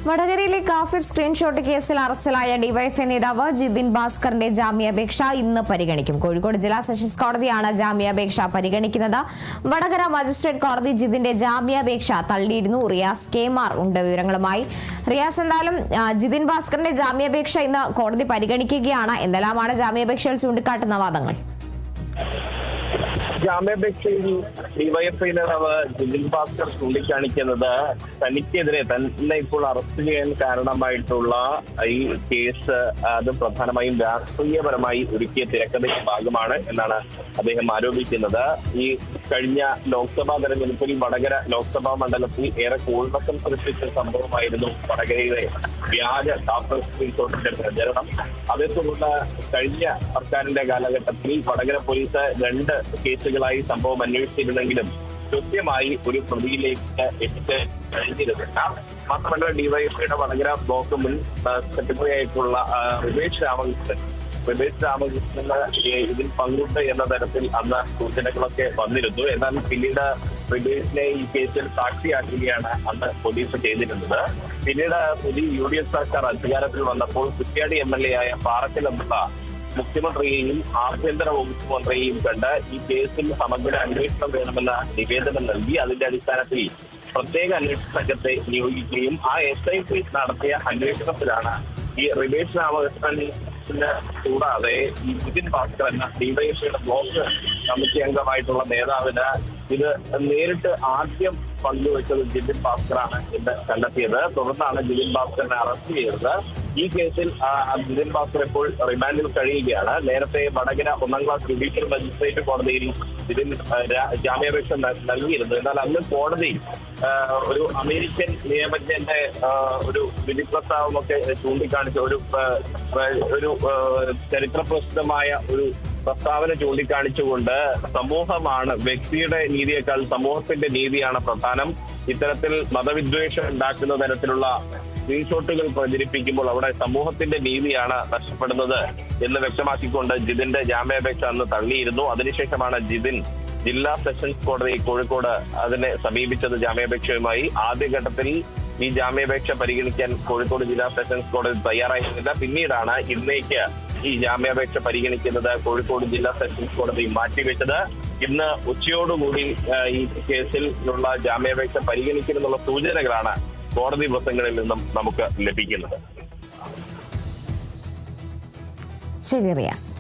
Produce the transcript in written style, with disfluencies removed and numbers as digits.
വടകരയിലെ കാഫിർ സ്ക്രീൻഷോട്ട് കേസിൽ അറസ്റ്റിലായ ഡിവൈഎഫ്ഐ നേതാവ് ജിതിൻ ഭാസ്കറിന്റെ ജാമ്യാപേക്ഷ ഇന്ന് പരിഗണിക്കും. കോഴിക്കോട് ജില്ലാ സെഷൻസ് കോടതിയാണ് ജാമ്യാപേക്ഷ പരിഗണിക്കുന്നത്. വടകര മജിസ്ട്രേറ്റ് കോടതി ജിതിന്റെ ജാമ്യാപേക്ഷ തള്ളിയിരുന്നു. റിയാസ് കെമാർ ഉണ്ട് വിവരങ്ങളുമായി. റിയാസ്, എന്തായാലും ജിതിൻ ഭാസ്കറിന്റെ ജാമ്യാപേക്ഷ ഇന്ന് കോടതി പരിഗണിക്കുകയാണ്. എന്തെല്ലാമാണ് ജാമ്യാപേക്ഷയിൽ ചൂണ്ടിക്കാട്ടുന്ന വാദങ്ങൾ? ജാമ്യാപേക്ഷയിൽ ഡിവൈഎഫ്ഐ നേതാവ് ജിതിൻ ഭാസ്കർ ചൂണ്ടിക്കാണിക്കുന്നത് തനിക്കെതിരെ തന്നെ ഇപ്പോൾ അറസ്റ്റ് ചെയ്യാൻ കാരണമായിട്ടുള്ള ഈ കേസ് അത് പ്രധാനമായും രാഷ്ട്രീയപരമായി ഒരുക്കിയ തിരക്കഥയുടെ ഭാഗമാണ് എന്നാണ് അദ്ദേഹം ആരോപിക്കുന്നത്. ഈ കഴിഞ്ഞ ലോക്സഭാ തെരഞ്ഞെടുപ്പിൽ വടകര ലോക്സഭാ മണ്ഡലത്തിൽ ഏറെ കോൾവക്കം സൃഷ്ടിച്ച സംഭവമായിരുന്നു വടകരയിലെ വ്യാജ കാഫിർ സ്ക്രീൻഷോട്ടിന്റെ പ്രചരണം. അതേ തുടർന്ന് കഴിഞ്ഞ സർക്കാരിന്റെ കാലഘട്ടത്തിൽ വടകര പോലീസ് 2 കേസുകളായി സംഭവം അന്വേഷിച്ചിരുന്നെങ്കിലും കൃത്യമായി ഒരു പ്രതിയിലേക്ക് എത്തിച്ച് കഴിഞ്ഞിരുന്നില്ല. മാത്രമല്ല, ഡിവൈഎഫ്ഐയുടെ വടകര ബ്ലോക്ക് മുൻ സെക്രട്ടറി ആയിട്ടുള്ള റിബേഷ് രാമകൃഷ്ണന് ഇതിൽ പങ്കുണ്ട് എന്ന തരത്തിൽ അന്ന് സൂചനകളൊക്കെ വന്നിരുന്നു. എന്നാൽ പിന്നീട് റിബേഷിനെ ഈ കേസിൽ സാക്ഷിയാക്കുകയാണ് അന്ന് പോലീസ് ചെയ്തിരുന്നത്. പിന്നീട് പുതിയ UDF സർക്കാർ അധികാരത്തിൽ വന്നപ്പോൾ കുറ്റ്യാടി MLA ആയ പാറക്കൽ അബ്ദുള്ള മുഖ്യമന്ത്രിയെയും ആഭ്യന്തര വകുപ്പ് മന്ത്രിയെയും കണ്ട് ഈ കേസിൽ സമഗ്ര അന്വേഷണം വേണമെന്ന നിവേദനം നൽകി. അതിന്റെ അടിസ്ഥാനത്തിൽ പ്രത്യേക അന്വേഷണ സംഘത്തെ നിയോഗിക്കുകയും ആ SIT നടത്തിയ അന്വേഷണത്തിലാണ് ഈ റിബേഷ് രാമകൃഷ്ണന് കൂടാതെ ഈ ജിതിൻ ഭാസ്കർ എന്ന ഡിവൈഎഫ്ഐയുടെ ബ്ലോക്ക് കമ്മിറ്റി അംഗമായിട്ടുള്ള നേതാവിന് ഇത് നേരിട്ട് ആദ്യം പങ്കുവെച്ചത് ജിതിൻ ഭാസ്കറാണ് എന്ന് കണ്ടെത്തിയത്. തുടർന്നാണ് ജിതിൻ ഭാസ്കറിനെ അറസ്റ്റ് ചെയ്തത്. ഈ കേസിൽ ജിതിൻ ഭാസ്കർ ഇപ്പോൾ റിമാൻഡിൽ കഴിയുകയാണ്. നേരത്തെ വടകര 1ാം ക്ലാസ് ജുഡീഷ്യൽ മജിസ്ട്രേറ്റ് കോടതിയിൽ ഇതിൽ ജാമ്യാപേക്ഷ നൽകിയിരുന്നു. എന്നാൽ അന്ന് കോടതി ഒരു അമേരിക്കൻ നിയമജ്ഞന്റെ ഒരു വിധി പ്രസ്താവമൊക്കെ ചൂണ്ടിക്കാണിച്ച ഒരു ചരിത്രപ്രസിദ്ധമായ ഒരു പ്രസ്താവന ചൂണ്ടിക്കാണിച്ചുകൊണ്ട് സമൂഹമാണ് വ്യക്തിയുടെ നീതിയേക്കാൾ സമൂഹത്തിന്റെ നീതിയാണ് പ്രധാനം, ഇത്തരത്തിൽ മതവിദ്വേഷം ഉണ്ടാക്കുന്ന തരത്തിലുള്ള സ്ക്രീൻഷോട്ടുകൾ പ്രചരിപ്പിക്കുമ്പോൾ അവിടെ സമൂഹത്തിന്റെ നീതിയാണ് നഷ്ടപ്പെടുന്നത് എന്ന് വ്യക്തമാക്കിക്കൊണ്ട് ജിതിന്റെ ജാമ്യാപേക്ഷ അന്ന് തള്ളിയിരുന്നു. അതിനുശേഷമാണ് ജിതിൻ ജില്ലാ സെഷൻസ് കോടതി കോഴിക്കോട് അതിനെ സമീപിച്ചത് ജാമ്യാപേക്ഷയുമായി. ആദ്യഘട്ടത്തിൽ ഈ ജാമ്യാപേക്ഷ പരിഗണിക്കാൻ കോഴിക്കോട് ജില്ലാ സെഷൻസ് കോടതി തയ്യാറായിരുന്നില്ല. പിന്നീടാണ് ഇന്നേക്ക് ഈ ജാമ്യാപേക്ഷ പരിഗണിക്കുന്നത് കോഴിക്കോട് ജില്ലാ സെഷൻസ് കോടതി മാറ്റിവെച്ചത്. ഇന്ന് ഉച്ചയോടുകൂടി ഈ കേസിൽ ഉള്ള ജാമ്യാപേക്ഷ പരിഗണിക്കുമെന്നുള്ള സൂചനകളാണ് കോടതി വൃത്തങ്ങളിൽ നിന്നും നമുക്ക് ലഭിക്കുന്നത്. ശരി റിയാസ്.